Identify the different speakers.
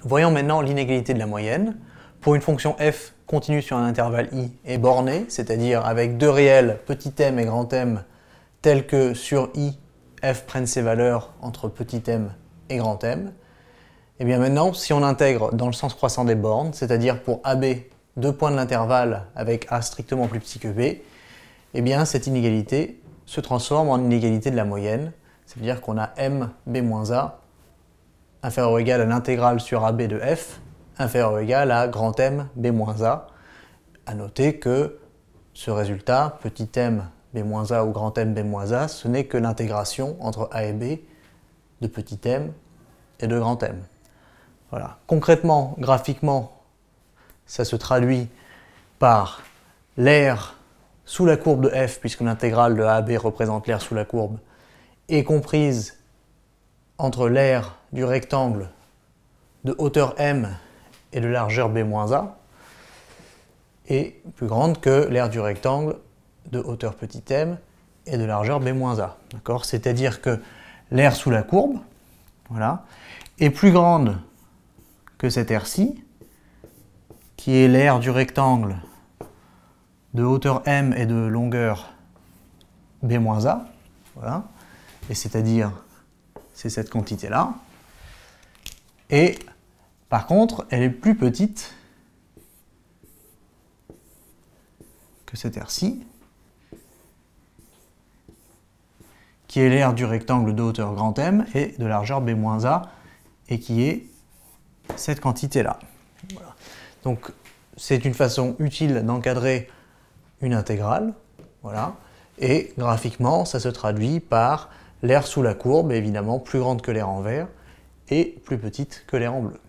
Speaker 1: Voyons maintenant l'inégalité de la moyenne. Pour une fonction f continue sur un intervalle i et bornée, c'est-à-dire avec deux réels petit m et grand M, tels que sur i, f prenne ses valeurs entre petit m et grand M, et bien maintenant, si on intègre dans le sens croissant des bornes, c'est-à-dire pour AB, deux points de l'intervalle avec a strictement plus petit que b, et bien cette inégalité se transforme en inégalité de la moyenne, c'est-à-dire qu'on a m b-a inférieur ou égal à l'intégrale sur AB de f, inférieur ou égal à grand M b-a. À noter que ce résultat, petit m b-a ou grand M b-a, ce n'est que l'intégration entre a et b de petit m et de grand M. Voilà. Concrètement, graphiquement, ça se traduit par l'aire sous la courbe de f, puisque l'intégrale de a à b représente l'aire sous la courbe, est comprise entre l'aire du rectangle de hauteur m et de largeur b-a, est plus grande que l'aire du rectangle de hauteur petit m et de largeur b-a. C'est-à-dire que l'aire sous la courbe, voilà, est plus grande que cette aire-ci, qui est l'aire du rectangle de hauteur m et de longueur b-a, voilà, et c'est-à-dire c'est cette quantité-là. Et par contre, elle est plus petite que cette aire-ci, qui est l'aire du rectangle de hauteur grand M et de largeur b-a, et qui est cette quantité-là. Voilà. Donc c'est une façon utile d'encadrer une intégrale, voilà, et graphiquement, ça se traduit par l'aire sous la courbe, évidemment plus grande que l'aire en vert, et plus petite que l'aire en bleu.